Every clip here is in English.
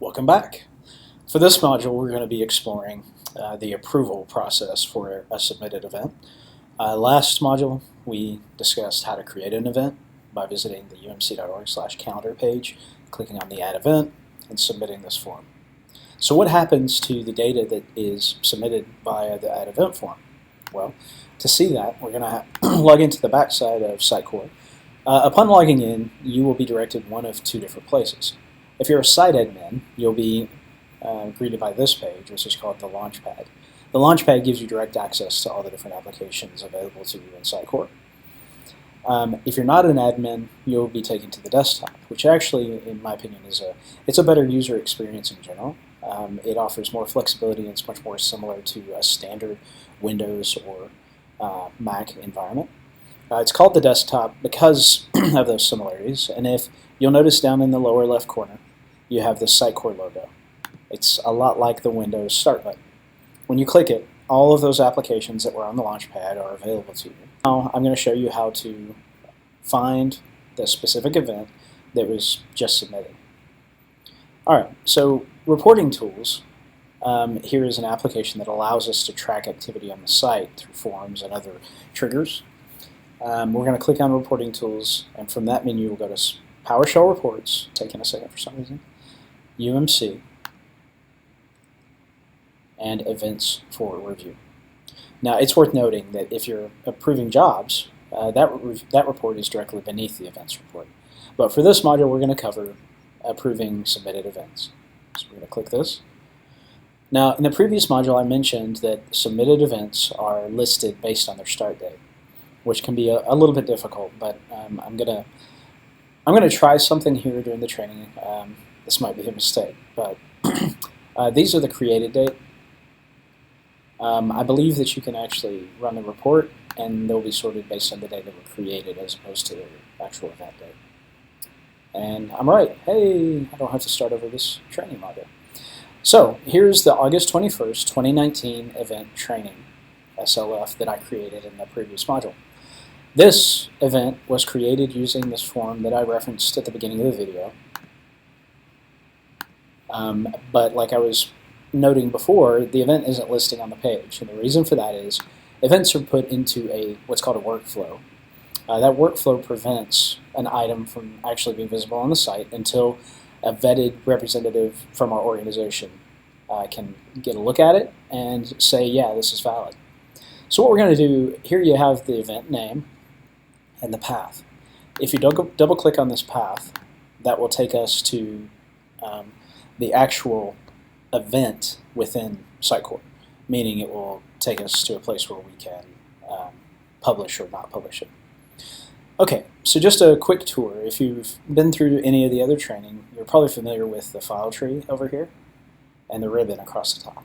Welcome back. For this module, we're going to be exploring the approval process for a submitted event. Last module, we discussed how to create an event by visiting the umc.org/calendar page, clicking on the Add Event, and submitting this form. So what happens to the data that is submitted via the Add Event form? Well, to see that, we're going to log into the backside of Sitecore. Upon logging in, you will be directed one of two different places. If you're a site admin, you'll be greeted by this page, which is called the Launchpad. The Launchpad gives you direct access to all the different applications available to you in Sitecore. If you're not an admin, you'll be taken to the desktop, which actually, in my opinion, it's a better user experience in general. It offers more flexibility and it's much more similar to a standard Windows or Mac environment. It's called the desktop because of those similarities, and if you'll notice down in the lower left corner, you have the Sitecore logo. It's a lot like the Windows Start button. When you click it, all of those applications that were on the Launchpad are available to you. Now I'm going to show you how to find the specific event that was just submitted. Alright, so reporting tools. Here is an application that allows us to track activity on the site through forms and other triggers. We're going to click on reporting tools, and from that menu we'll go to PowerShell reports, taking a second for some reason, UMC, and events for review. Now it's worth noting that if you're approving jobs, that report is directly beneath the events report. But for this module we're going to cover approving submitted events. So we're going to click this. Now in the previous module I mentioned that submitted events are listed based on their start date, which can be a little bit difficult, but I'm gonna try something here during the training. This might be a mistake, but these are the created date. I believe that you can actually run the report and they'll be sorted based on the date that were created as opposed to the actual event date. And I'm right. Hey, I don't have to start over this training module. So here's the August 21st, 2019 event training, SLF, that I created in the previous module. This event was created using this form that I referenced at the beginning of the video. But like I was noting before, the event isn't listing on the page. And the reason for that is events are put into what's called a workflow. That workflow prevents an item from actually being visible on the site until a vetted representative from our organization can get a look at it and say, yeah, this is valid. So what we're going to do, here you have the event name and the path. If you double click on this path, that will take us to the actual event within Sitecore, meaning it will take us to a place where we can publish or not publish it. Okay, so just a quick tour. If you've been through any of the other training, you're probably familiar with the file tree over here and the ribbon across the top.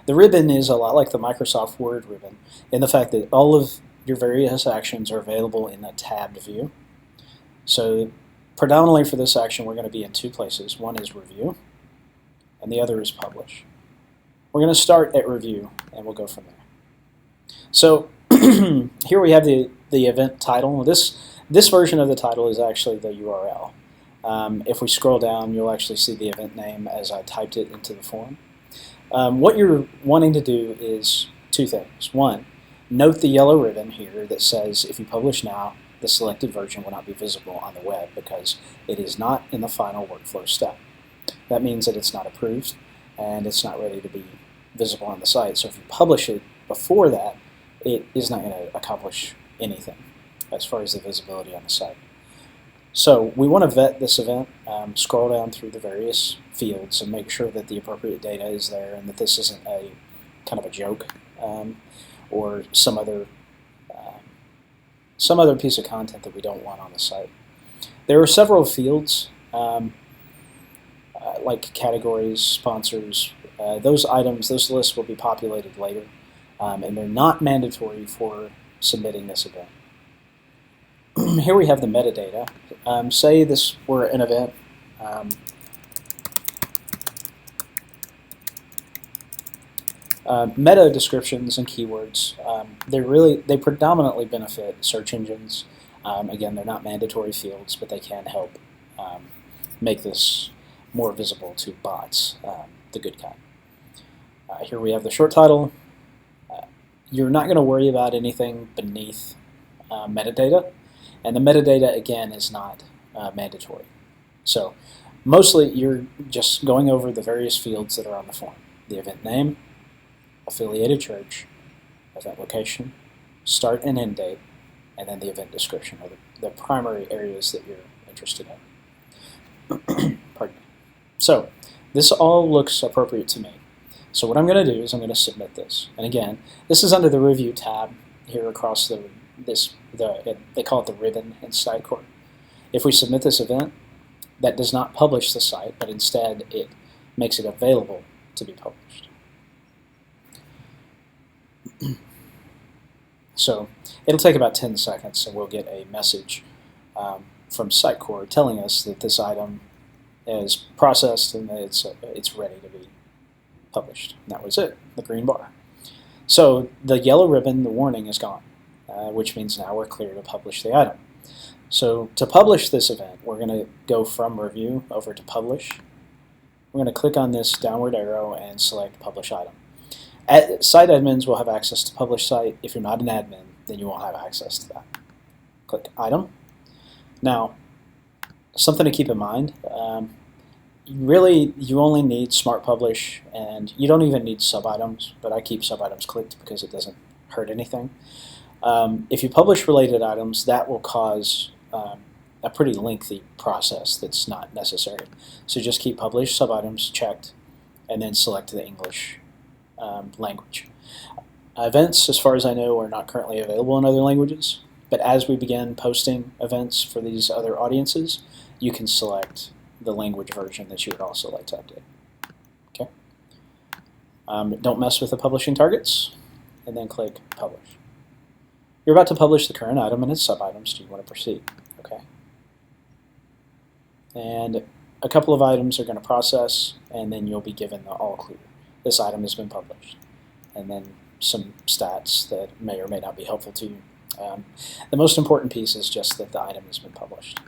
The ribbon is a lot like the Microsoft Word ribbon in the fact that all of your various actions are available in a tabbed view. So predominantly for this action we're going to be in two places. One is review and the other is publish. We're going to start at review and we'll go from there. So here we have the event title. This version of the title is actually the URL. If we scroll down you'll actually see the event name as I typed it into the form. What you're wanting to do is two things. One, note the yellow ribbon here that says if you publish now, the selected version will not be visible on the web because it is not in the final workflow step. That means that it's not approved and it's not ready to be visible on the site. So if you publish it before that, it is not going to accomplish anything as far as the visibility on the site. So we want to vet this event, scroll down through the various fields and make sure that the appropriate data is there and that this isn't a kind of a joke or some other piece of content that we don't want on the site. There are several fields like categories, sponsors. Those lists will be populated later and they're not mandatory for submitting this event. Here we have the metadata. Say this were an event meta descriptions and keywords, they predominantly benefit search engines. Again, they're not mandatory fields, but they can help make this more visible to bots, the good kind. Here we have the short title. You're not going to worry about anything beneath metadata, and the metadata, again, is not mandatory. So mostly you're just going over the various fields that are on the form. The event name, affiliated church, event location, start and end date, and then the event description are the primary areas that you're interested in. Pardon me. So this all looks appropriate to me. So what I'm going to do is I'm going to submit this. And again, this is under the review tab here across they call it the ribbon in Sitecore. If we submit this event, that does not publish the site, but instead it makes it available to be published. So it'll take about 10 seconds and we'll get a message from Sitecore telling us that this item is processed and that it's ready to be published. And that was it, the green bar. So the yellow ribbon, the warning, is gone, which means now we're clear to publish the item. So to publish this event, we're going to go from review over to publish. We're going to click on this downward arrow and select publish item. Site admins will have access to publish site. If you're not an admin, then you won't have access to that. Click item. Now, something to keep in mind, you only need Smart Publish, and you don't even need sub-items, but I keep sub-items clicked because it doesn't hurt anything. If you publish related items, that will cause a pretty lengthy process that's not necessary. So just keep publish sub-items checked, and then select the English language. Events, as far as I know, are not currently available in other languages, but as we begin posting events for these other audiences, you can select the language version that you would also like to update. Okay. Don't mess with the publishing targets, and then click Publish. You're about to publish the current item and its sub-items. Do you want to proceed? Okay. And a couple of items are going to process, and then you'll be given the all clear. This item has been published. And then some stats that may or may not be helpful to you. The most important piece is just that the item has been published.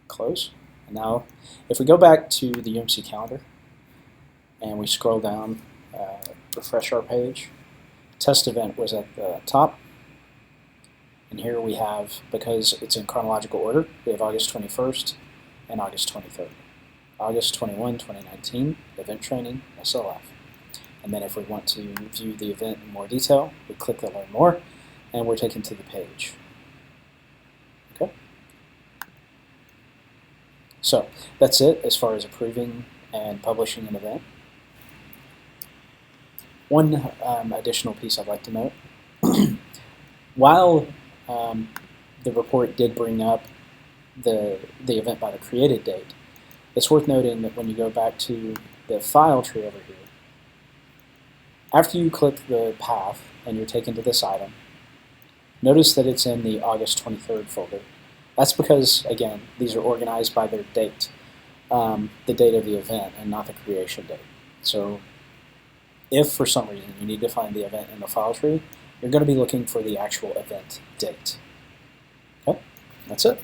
Close. And now, if we go back to the UMC calendar and we scroll down, refresh our page, test event was at the top. And here we have, because it's in chronological order, we have August 21st and August 23rd. August 21, 2019, event training, SLF. And then if we want to view the event in more detail, we click the Learn More, and we're taken to the page. Okay. So that's it as far as approving and publishing an event. One additional piece I'd like to note. While the report did bring up the event by the created date, it's worth noting that when you go back to the file tree over here, after you click the path and you're taken to this item, notice that it's in the August 23rd folder. That's because, again, these are organized by their date, the date of the event, and not the creation date. So if for some reason you need to find the event in the file tree, you're going to be looking for the actual event date. Okay, that's it.